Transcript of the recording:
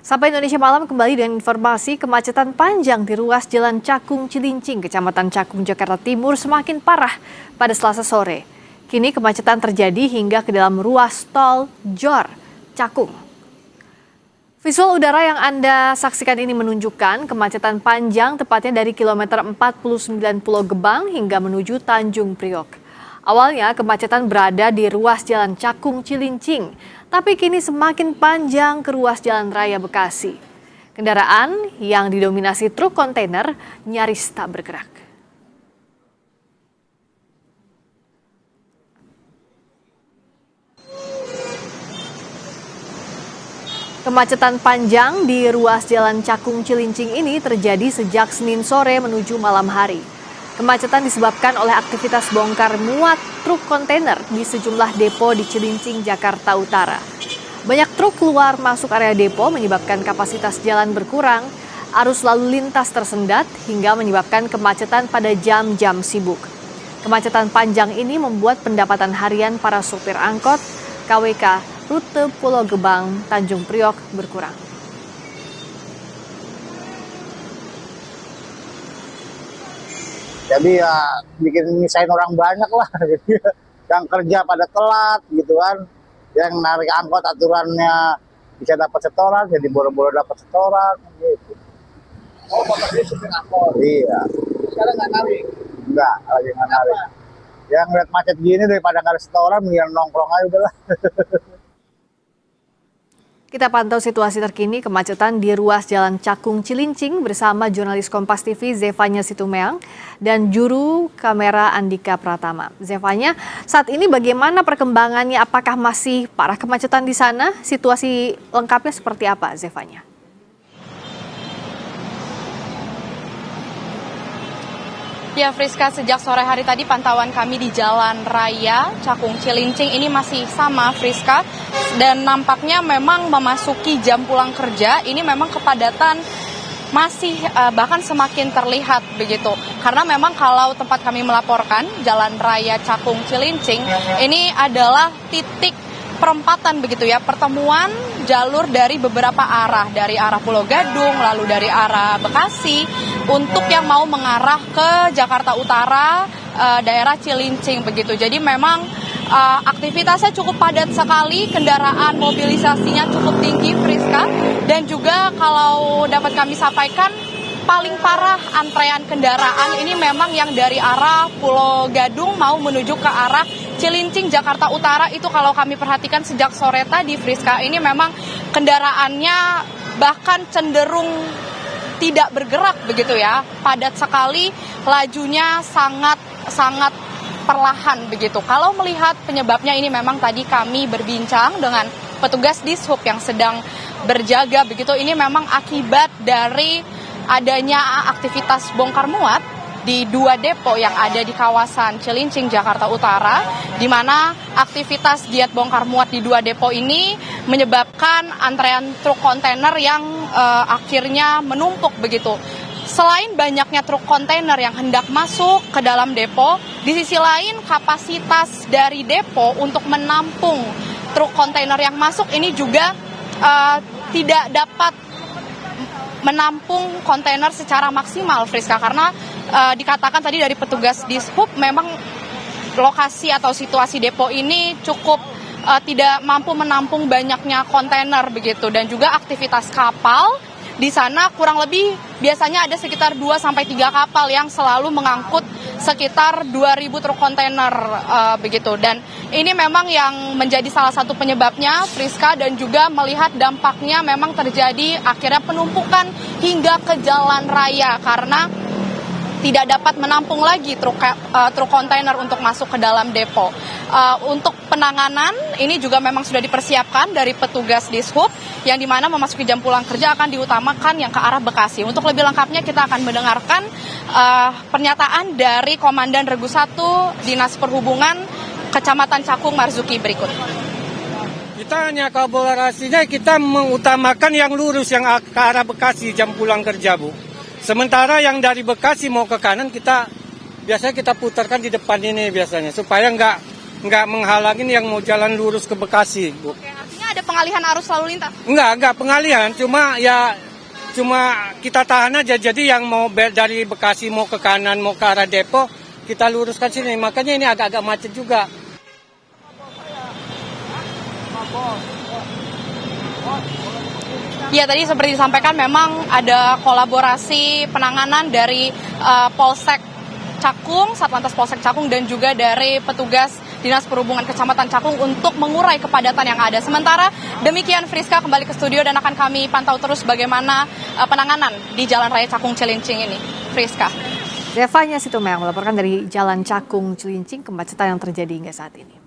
Sampai Indonesia Malam kembali dengan informasi kemacetan panjang di ruas Jalan Cakung Cilincing, Kecamatan Cakung, Jakarta Timur semakin parah pada Selasa sore. Kini kemacetan terjadi hingga ke dalam ruas tol Jor, Cakung. Visual udara yang Anda saksikan ini menunjukkan kemacetan panjang tepatnya dari kilometer 49 Pulau Gebang hingga menuju Tanjung Priok. Awalnya kemacetan berada di ruas Jalan Cakung Cilincing, tapi kini semakin panjang ke ruas Jalan Raya Bekasi. Kendaraan yang didominasi truk kontainer nyaris tak bergerak. Kemacetan panjang di ruas Jalan Cakung Cilincing ini terjadi sejak Senin sore menuju malam hari. Kemacetan disebabkan oleh aktivitas bongkar muat truk kontainer di sejumlah depo di Cilincing, Jakarta Utara. Banyak truk keluar masuk area depo menyebabkan kapasitas jalan berkurang, arus lalu lintas tersendat hingga menyebabkan kemacetan pada jam-jam sibuk. Kemacetan panjang ini membuat pendapatan harian para sopir angkot KWK rute Pulau Gebang, Tanjung Priok berkurang. Jadi ya bikin nyisain orang banyak lah, gitu. Yang kerja pada telat gitu kan, yang narik angkot aturannya bisa dapat setoran, jadi boro-boro dapat setoran gitu. Oh, bapak dia supir angkot. Iya. Sekarang nggak narik? Enggak, lagi nggak narik. Yang ngeliat macet gini daripada nggak ada setoran, mendingan nongkrong aja udah lah. Kita pantau situasi terkini kemacetan di ruas Jalan Cakung Cilincing bersama jurnalis Kompas TV Zevanya Situmeang dan juru kamera Andika Pratama. Zevanya, saat ini bagaimana perkembangannya? Apakah masih parah kemacetan di sana? Situasi lengkapnya seperti apa, Zevanya? Ya Friska, sejak sore hari tadi pantauan kami di Jalan Raya Cakung Cilincing ini masih sama Friska, dan nampaknya memang memasuki jam pulang kerja ini memang kepadatan masih bahkan semakin terlihat begitu. Karena memang kalau tempat kami melaporkan Jalan Raya Cakung Cilincing ini adalah titik perempatan begitu ya, pertemuan jalur dari beberapa arah, dari arah Pulau Gadung, lalu dari arah Bekasi, untuk yang mau mengarah ke Jakarta Utara, daerah Cilincing begitu. Jadi memang aktivitasnya cukup padat sekali, kendaraan mobilisasinya cukup tinggi Friska, dan juga kalau dapat kami sampaikan paling parah antrean kendaraan ini memang yang dari arah Pulau Gadung mau menuju ke arah Cilincing, Jakarta Utara. Itu kalau kami perhatikan sejak sore tadi Friska, ini memang kendaraannya bahkan cenderung tidak bergerak begitu ya, padat sekali, lajunya sangat perlahan begitu. Kalau melihat penyebabnya ini memang tadi kami berbincang dengan petugas Dishub yang sedang berjaga begitu, ini memang akibat dari adanya aktivitas bongkar muat di dua depo yang ada di kawasan Cilincing, Jakarta Utara, di mana aktivitas giat bongkar muat di dua depo ini menyebabkan antrean truk kontainer yang akhirnya menumpuk begitu. Selain banyaknya truk kontainer yang hendak masuk ke dalam depo, di sisi lain kapasitas dari depo untuk menampung truk kontainer yang masuk ini juga tidak dapat menampung kontainer secara maksimal Friska, karena dikatakan tadi dari petugas Dishub memang lokasi atau situasi depo ini cukup tidak mampu menampung banyaknya kontainer begitu, dan juga aktivitas kapal di sana kurang lebih biasanya ada sekitar 2-3 kapal yang selalu mengangkut sekitar 2.000 truk kontainer begitu, dan ini memang yang menjadi salah satu penyebabnya Friska, dan juga melihat dampaknya memang terjadi akhirnya penumpukan hingga ke jalan raya karena tidak dapat menampung lagi truk kontainer untuk masuk ke dalam depo. Untuk penanganan ini juga memang sudah dipersiapkan dari petugas Dishub, yang dimana memasuki jam pulang kerja akan diutamakan yang ke arah Bekasi. Untuk lebih lengkapnya kita akan mendengarkan pernyataan dari Komandan Regu 1 Dinas Perhubungan Kecamatan Cakung Marzuki berikut. Kita hanya kolaborasinya, kita mengutamakan yang lurus yang ke arah Bekasi jam pulang kerja, Bu. Sementara yang dari Bekasi mau ke kanan biasanya kita putarkan di depan ini biasanya supaya nggak menghalangin yang mau jalan lurus ke Bekasi, Bu. Oke, artinya ada pengalihan arus lalu lintas? Enggak pengalihan, cuma kita tahan aja. Jadi yang mau dari Bekasi mau ke kanan, mau ke arah Depok, kita luruskan sini. Makanya ini agak-agak macet juga. Ya, tadi seperti disampaikan memang ada kolaborasi penanganan dari Polsek Cakung, Satlantas Polsek Cakung, dan juga dari petugas Dinas Perhubungan Kecamatan Cakung untuk mengurai kepadatan yang ada. Sementara demikian, Friska kembali ke studio dan akan kami pantau terus bagaimana penanganan di Jalan Raya Cakung Cilincing ini. Friska. Devanya Situmorang melaporkan dari Jalan Cakung Cilincing, kemacetan yang terjadi hingga saat ini.